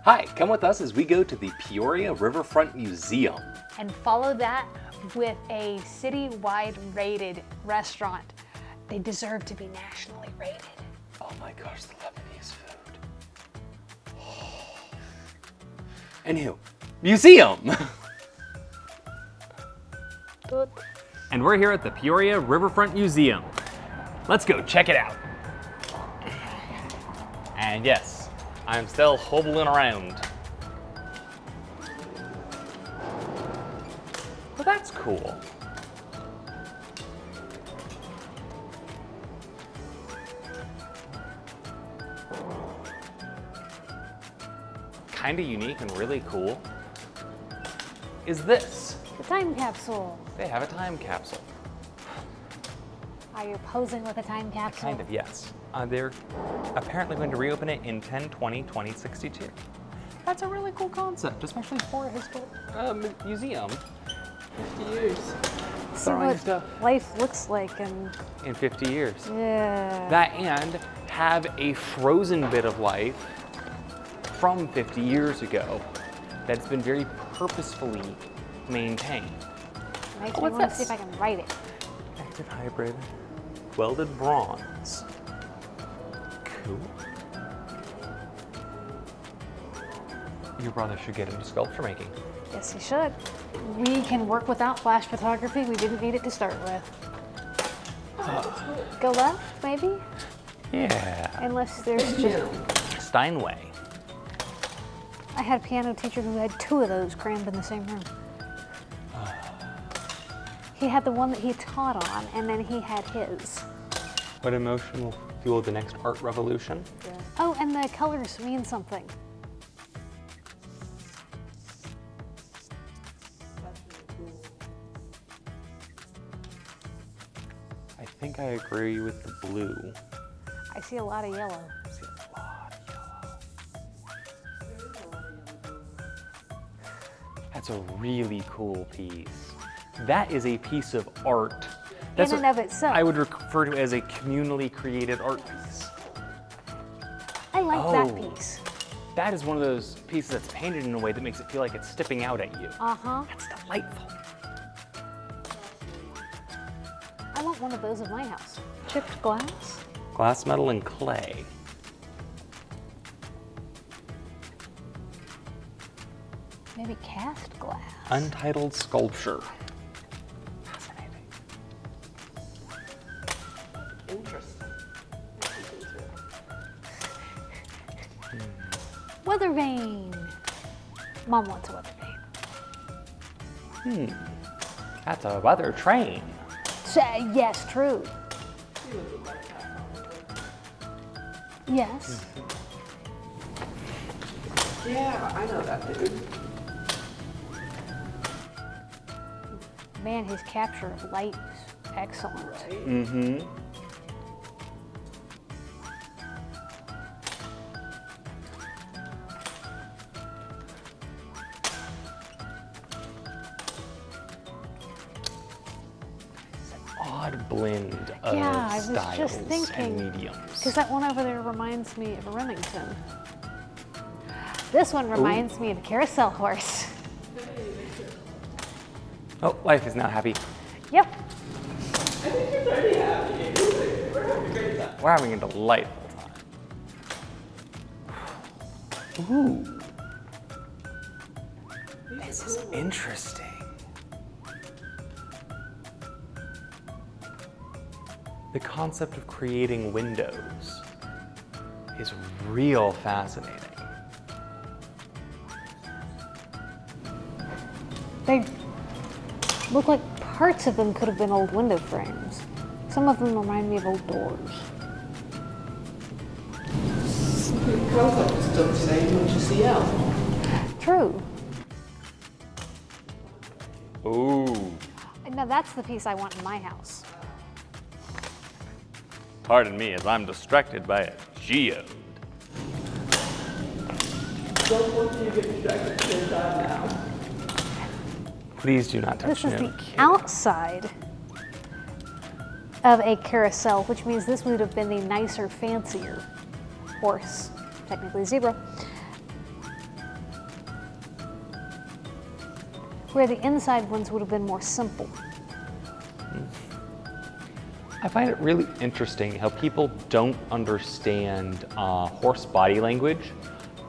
Hi, come with us as we go to the Peoria Riverfront Museum. And follow that with a city-wide rated restaurant. They deserve to be nationally rated. Oh my gosh, the Lebanese food. Anywho, museum! And we're here at the Peoria Riverfront Museum. Let's go check it out. And yes, I'm still hobbling around. Well, that's cool. Kind of unique and really cool is this. The time capsule. They have a time capsule. Are you posing with a time capsule? Kind of, yes. They're apparently going to reopen it in 10/20/2062. That's a really cool concept, especially for a historic museum. 50 years. See what life looks like in 50 years. Yeah. That and have a frozen bit of life from 50 years ago that's been very purposefully maintained. Makes me want to see if I can write it. Active hybrid, welded bronze. Cool. Your brother should get into sculpture making. Yes, he should. We can work without flash photography. We didn't need it to start with. Go left, maybe? Yeah. Unless there's just... Steinway. I had a piano teacher who had 2 of those crammed in the same room. He had the one that he taught on, and then he had his. What emotion will fuel the next art revolution? Yeah. Oh, and the colors mean something. I think I agree with the blue. I see a lot of yellow. I see a lot of yellow. That's a really cool piece. That is a piece of art. That's in and of itself. I would refer to as a communally created art piece. I like that piece. That is one of those pieces that's painted in a way that makes it feel like it's stepping out at you. Uh-huh. That's delightful. I want one of those in my house. Chipped glass? Glass, metal, and clay. Maybe cast glass. Untitled sculpture. Fascinating. Interesting. Weather vane. Mom wants a weather vane. That's a weather train. Yes, true. Yes. Yeah, I know that dude. Man, his capture of light is excellent. Right? Mm-hmm. Odd blend of Yeah, I was styles just thinking, and mediums. because that one over there reminds me of a Remington. This one reminds me of a carousel horse. Oh, life is now happy. Yep. I think you're pretty happy. We're having a great time. We're having a delightful time. Ooh. This is interesting. The concept of creating windows is real fascinating. They look like parts of them could have been old window frames. Some of them remind me of old doors. The concept is still the same, what you see out. True. Ooh. Now that's the piece I want in my house. Pardon me as I'm distracted by a geode. Don't want you to get distracted at the same time now. Please do not touch This is me. the outside of a carousel, which means this would have been the nicer, fancier horse, technically zebra. where the inside ones would have been more simple. I find it really interesting how people don't understand horse body language,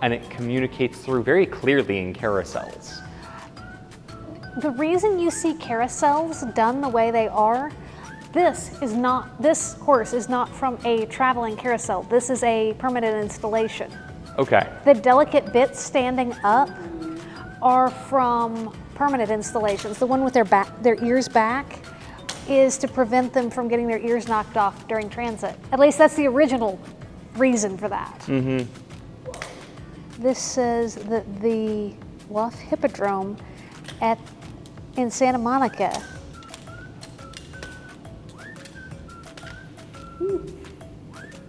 and it communicates through very clearly in carousels. The reason you see carousels done the way they are, this horse is not from a traveling carousel. This is a permanent installation. Okay. The delicate bits standing up are from permanent installations. The one with their ears back is to prevent them from getting their ears knocked off during transit. At least that's the original reason for that. Mm-hmm. This says that the Luff Hippodrome in Santa Monica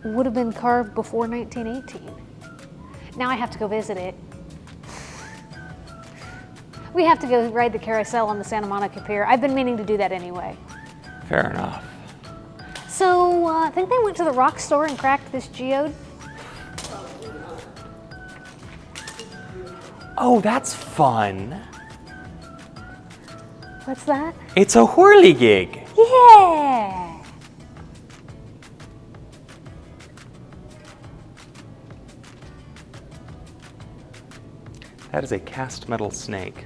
would have been carved before 1918. Now I have to go visit it. We have to go ride the carousel on the Santa Monica Pier. I've been meaning to do that anyway. Fair enough. So I think they went to the rock store and cracked this geode. Oh, that's fun. What's that? It's a whirligig. Yeah! That is a cast metal snake.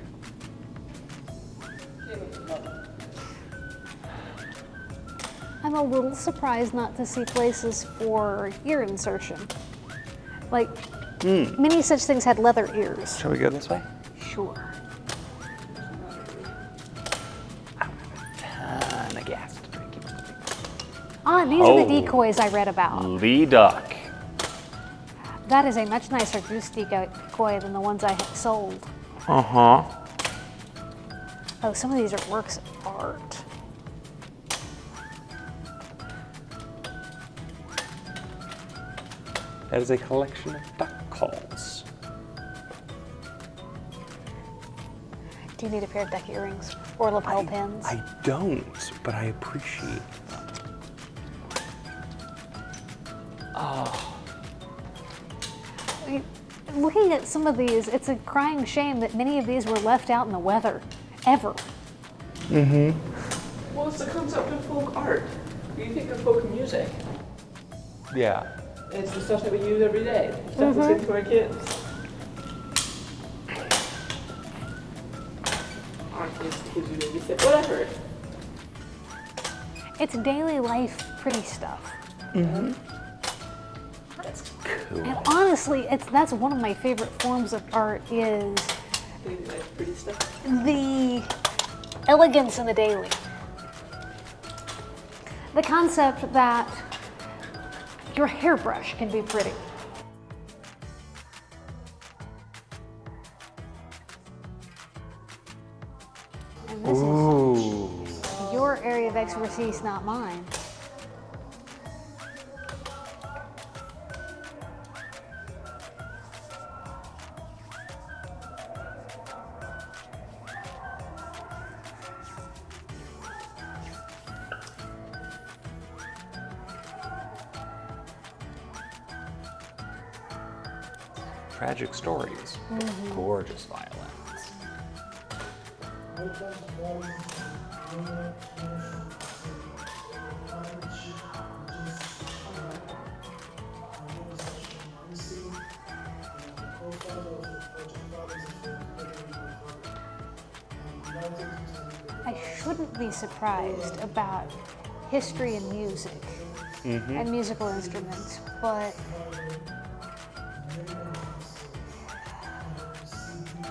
I'm a little surprised not to see places for ear insertion. Like, many such things had leather ears. Shall we go this way? Sure. I don't have a ton of gas to drink. Ah, these are the Oh. decoys I read about. Lee Duck. That is a much nicer goose decoy than the ones I had sold. Uh-huh. Oh, some of these are works of art. That is a collection of duck calls. Do you need a pair of duck earrings or lapel pins? I don't, but I appreciate them. Oh. Looking at some of these, it's a crying shame that many of these were left out in the weather, ever. Mm-hmm. Well, it's the concept of folk art. You think of folk music. Yeah. It's the stuff that we use every day. Stuff we sing to our kids. Our kids you babysit, whatever. It's daily life pretty stuff. Mm-hmm. That's cool. And honestly, that's one of my favorite forms of art is Daily life, pretty stuff. the elegance in the daily. The concept that your hairbrush can be pretty. And this Ooh. is your area of expertise, not mine. Tragic stories. Gorgeous violins. I shouldn't be surprised about history and music and musical instruments, but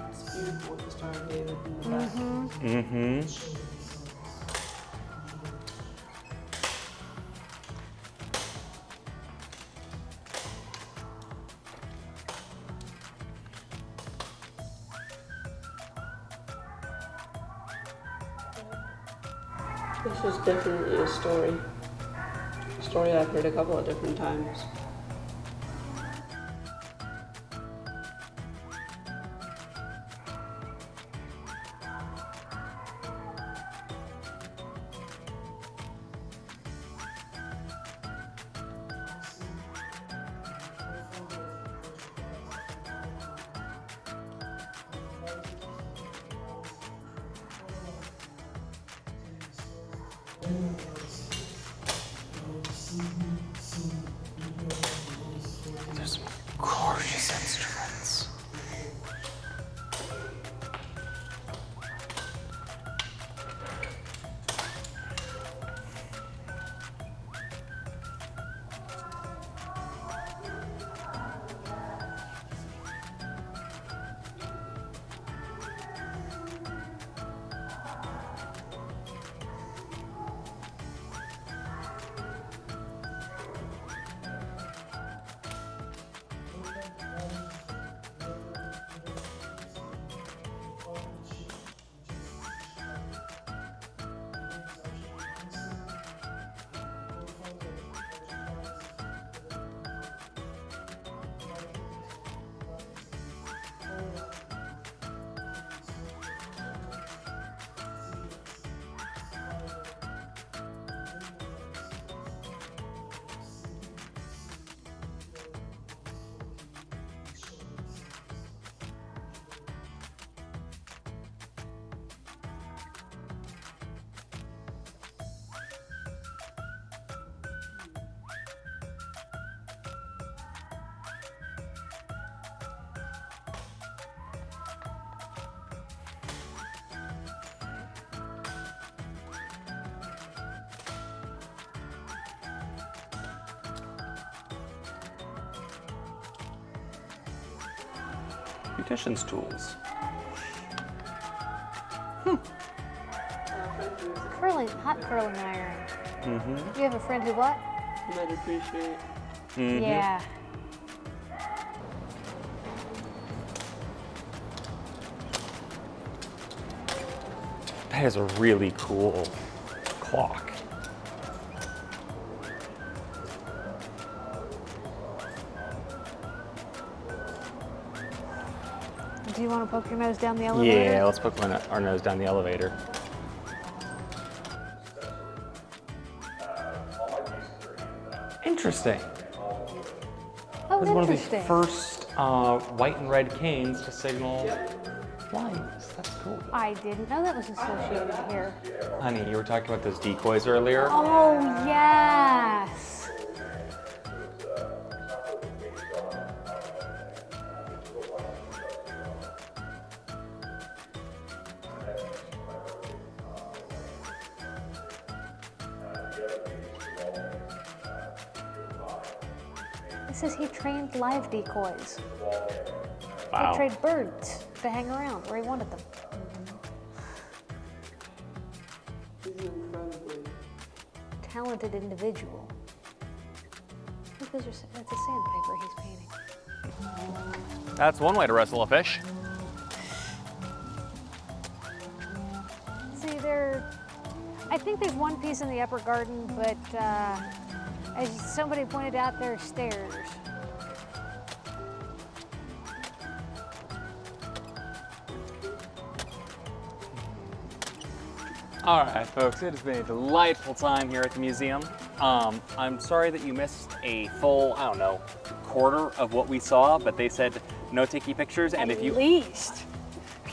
It's beautiful with the Star of David in the back. Mm-hmm. This is definitely a story. A story I've heard a couple of different times. Beautician's tools. Hot curling iron. Mm-hmm. You have a friend who what? Might appreciate. Mm-hmm. Yeah. That is a really cool clock. Do you want to poke your nose down the elevator? Yeah, let's poke our nose down the elevator. Interesting. Oh, This is one of the interesting. first white and red canes to signal blindness. That's cool. I didn't know that was associated here. Honey, you were talking about those decoys earlier. Oh, yes. It says he trained live decoys. Wow. He trained birds to hang around where he wanted them. He's an incredibly. Talented individual. Look, that's a sandpaper he's painting. That's one way to wrestle a fish. See, I think there's one piece in the upper garden, but as somebody pointed out, there are stairs. All right, folks, it has been a delightful time here at the museum. I'm sorry that you missed a full, I don't know, quarter of what we saw, but they said no takey pictures, and if you least.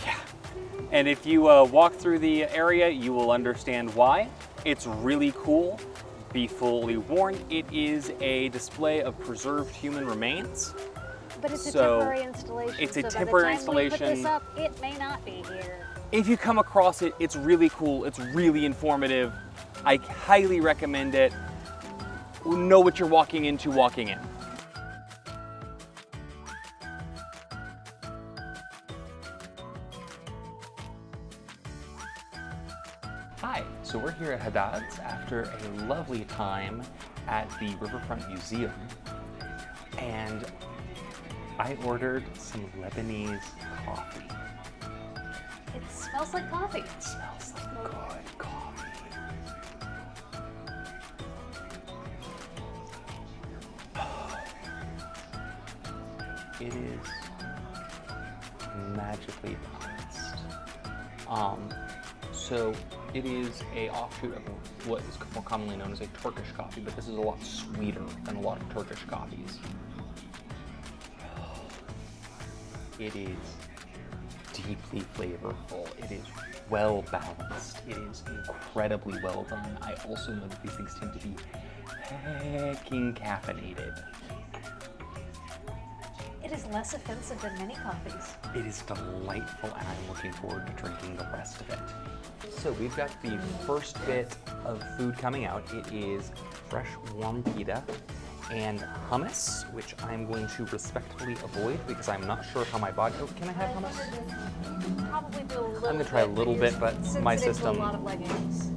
Yeah. And if you walk through the area, you will understand why. It's really cool. Be fully warned, it is a display of preserved human remains. But it's a So, temporary installation. it's a so temporary by the time we put installation. this up, it may not be here. If you come across it, it's really cool. It's really informative. I highly recommend it. Know what you're walking into walking in. Hi, so we're here at Haddad's after a lovely time at the Riverfront Museum. And I ordered some Lebanese coffee. It smells like coffee. It smells like good coffee. It is magically balanced. So it is a offshoot of what is more commonly known as a Turkish coffee, but this is a lot sweeter than a lot of Turkish coffees. It is deeply flavorful. It is well balanced. It is incredibly well done. I also know that these things tend to be hecking caffeinated. It is less offensive than many coffees. It is delightful, and I'm looking forward to drinking the rest of it. So we've got the first bit of food coming out. It is fresh warm pita and hummus, which I'm going to respectfully avoid because I'm not sure how my body. Oh, can I have hummus? Probably do a little. I'm gonna try a little bit, but my system. A lot of legumes.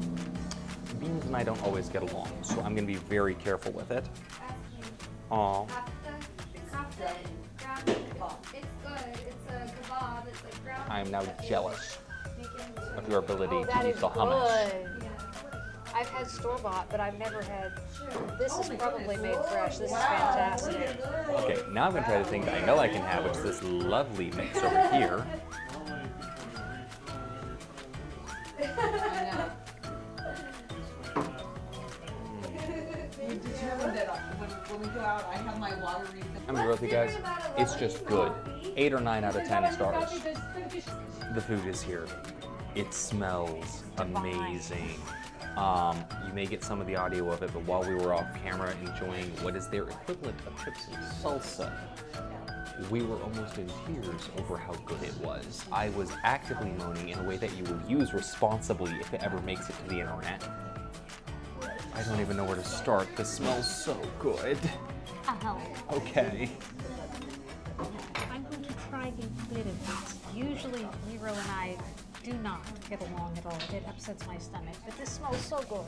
Beans and I don't always get along, so I'm gonna be very careful with it. Aw. It's good. It's a kebab. It's like ground. I am now jealous of your ability Oh, to that use is the hummus. good. I've had store-bought, but I've never had. This is probably made fresh. This is fantastic. Okay, now I'm gonna try the thing that I know I can have, which is this lovely mix over here. We determined that when we go out, I have my water refill. I'm gonna be real with you guys. It's just good. 8 or 9 out of 10 stars. The food is here. It smells amazing. You may get some of the audio of it, but while we were off camera enjoying what is their equivalent of chips and salsa, we were almost in tears over how good it was. I was actively moaning in a way that you will use responsibly if it ever makes it to the internet. I don't even know where to start. This smells so good. I'll help. Okay. I'm going to try the bit of this. Usually Nero and I do not get along at all. It upsets my stomach, but this smells so good.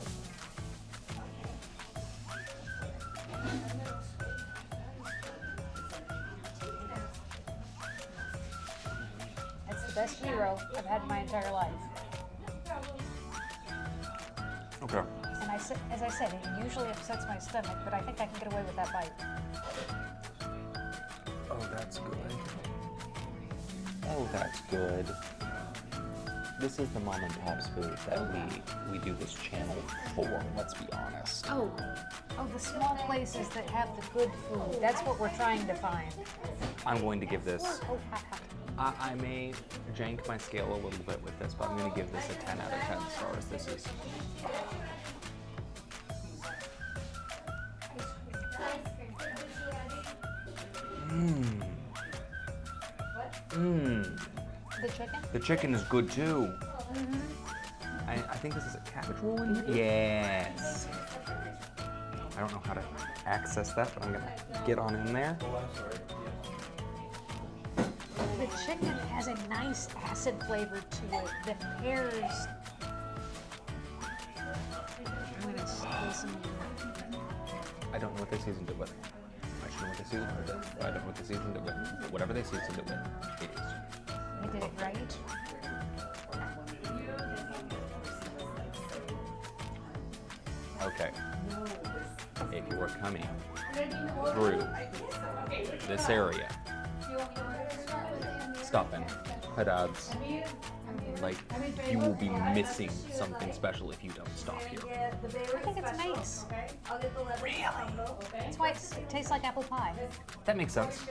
That's the best Nero I've had in my entire life. Okay. And as I said, it usually upsets my stomach, but I think I can get away with that bite. Oh, that's good. Oh, that's good. This is the mom and pop's food that we do this channel for, let's be honest. Oh, the small places that have the good food. That's what we're trying to find. I'm going to give this, Oh, I may jank my scale a little bit with this, but I'm going to give this a 10 out of 10 stars. This is, The chicken? the chicken is good too. I think this is a cabbage roll in here? Yes. I don't know how to access that, but I'm gonna get on in there. The chicken has a nice acid flavor to it that pairs. I'm gonna spill some. I don't know what they seasoned it with. I should know what they seasoned it with. I don't know what they seasoned it with. But whatever they seasoned it with, it is. I did it right. Okay. If you were coming through this area, stop in Haddad's. Like, you will be missing something special if you don't stop here. I think it's nice. Really? That's why it tastes like apple pie. That makes sense.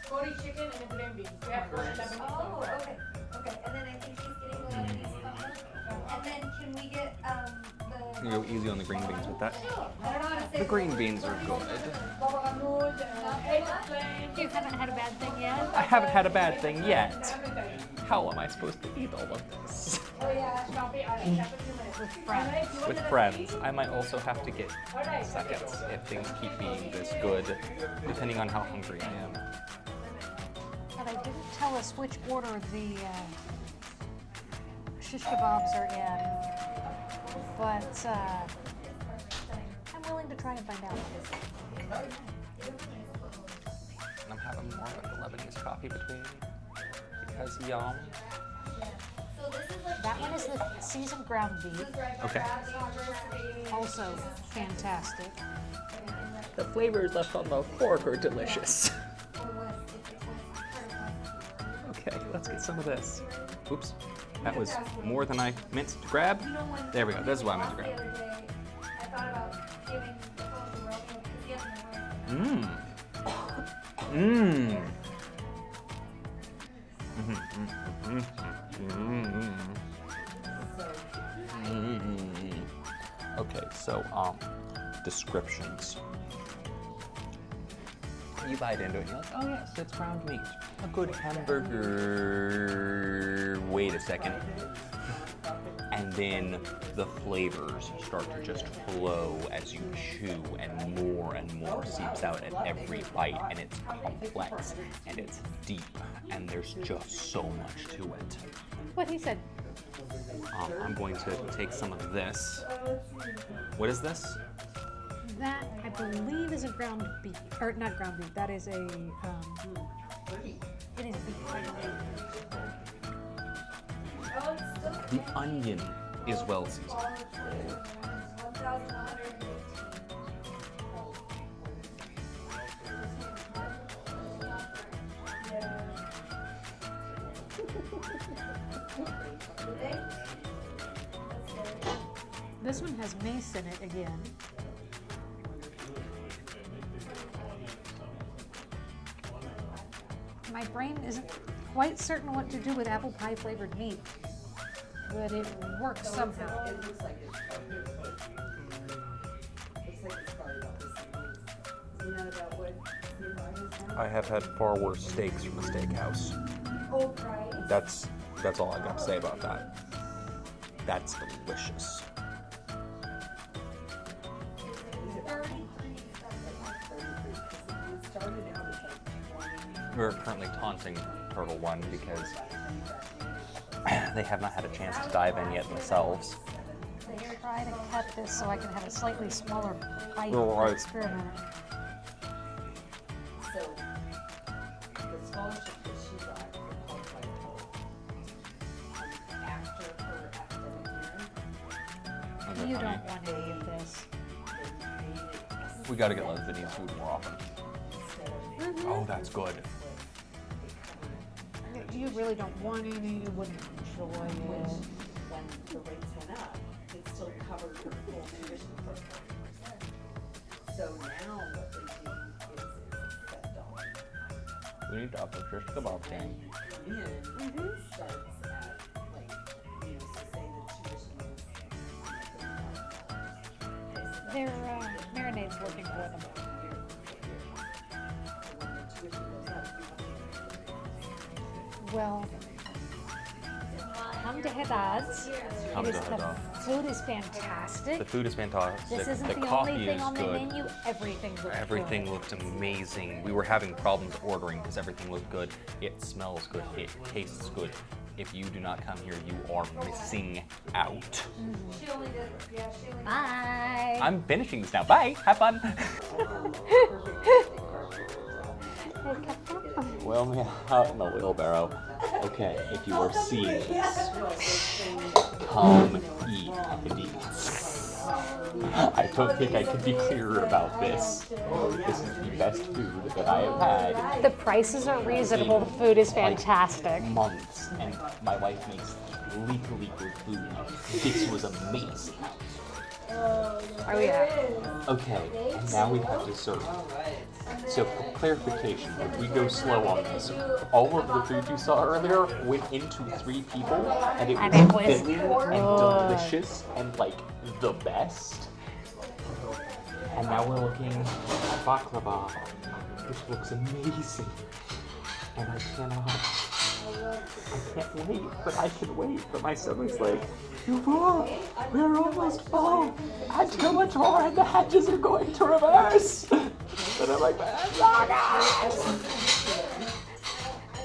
Curry chicken and a green beans. Yeah, Oh, okay. Okay. And then I think he's getting Lebanese combo. And then can we get You go easy on the green beans with that. I don't know how to say The green beans are good. You haven't had a bad thing yet? I haven't had a bad thing yet. How am I supposed to eat all of this? With friends. With friends. I might also have to get seconds if things keep being this good, depending on how hungry I am. But they didn't tell us which order the shish kebabs are in. But I'm willing to try and find out. I'm having more of the Lebanese coffee between because yum. That one is the seasoned ground beef. Okay. Also fantastic. The flavors left on the fork are delicious. Okay, let's get some of this. Oops, that was more than I meant to grab. There we go, this is what I meant to grab. I thought about giving the phone to Romeo because he hasn't been wearing it. Okay, so descriptions. You bite into it and you're like, oh yes, it's ground meat. A good hamburger. Wait a second. And then the flavors start to just flow as you chew, and more seeps out at every bite, and it's complex and it's deep, and there's just so much to it. What he said. I'm going to take some of this. What is this? That, I believe, is a ground beef. Or not ground beef, that is a, it is beef. The onion is well seasoned. This one has mace in it again. My brain isn't quite certain what to do with apple pie flavored meat, but it works somehow. It looks like it's probably about the same. Isn't that about what the pie is? I have had far worse steaks from a steakhouse. That's all I got to say about that. That's delicious. It started out as like 20. we're currently taunting Turtle One because they have not had a chance to dive in yet themselves. Try to cut this so I can have a slightly smaller bite Right. to experiment. So, the scholarship that she got for qualified total, after her academic year, You don't want any of this. they made it We gotta get Lebanese food more often. instead of Oh, that's good. You really don't want any, you wouldn't enjoy it. when the rates went up, it still covered her full tuition for 40%. So now what they do is set dollar. We need to up our shish kebab game. Then starts at like, you know, so say the tuition is $35. Their marinade's working for them. When the tuition goes up, you have to. Well, come to Haddad's. Come It to is, the Haddad. food is fantastic. The food is fantastic. This isn't the the coffee only thing is on the good. menu. Everything looks Everything good. looked amazing. We were having problems ordering because everything looked good. It smells good. It tastes good. If you do not come here, you are missing out. She only did, yeah, she only Bye. I'm finishing this now. Bye. Have fun. Well, me out in the wheelbarrow. Okay, if you are seeing this, come eat these. I don't think I could be clearer about this. This is the best food that I have had The prices are reasonable. The food is fantastic. in months, and my wife makes lethally good food. This was amazing. Oh yeah. Okay, and now we have dessert. So for clarification, if we go slow on this, all of the food you saw earlier went into 3 people, and it And it was was filling and good. delicious and like the best. And now we're looking at baklava, which looks amazing. And I can't wait, but I can wait. But my stomach's like, you're full. We're almost full. Add too much more and the hatches are going to reverse. And I'm like, oh God.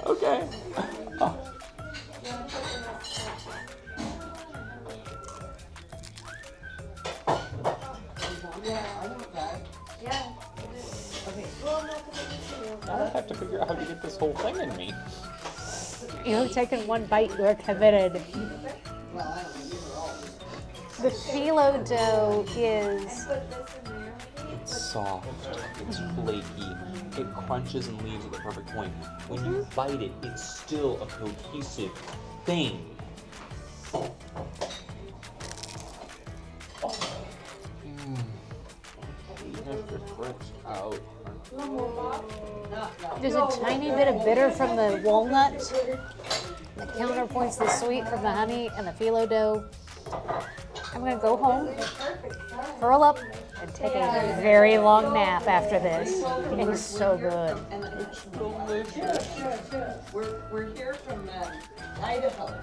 Okay. Oh. Now I have to figure out how to get this whole thing in me. You've taken one bite, you're committed. The phyllo dough is It's soft, it's flaky, it crunches and leaves at the perfect point. When you bite it, it's still a cohesive thing. Out. there's a tiny bit of bitter from the walnut that counterpoints the sweet from the honey and the phyllo dough. I'm gonna go home, curl up, and take a very long nap after this. It is so good. And it's delicious. We're here from Idaho.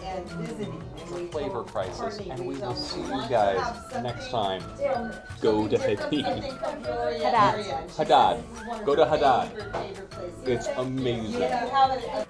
And visiting. And we Flavor told crisis, Courtney and we will told see her, you "Want to guys have something next time. different, Go to something Haddad. from Peoria Haddad. area." And she Haddad. said this is one of Go to her Haddad. favorite places. It's amazing. You have it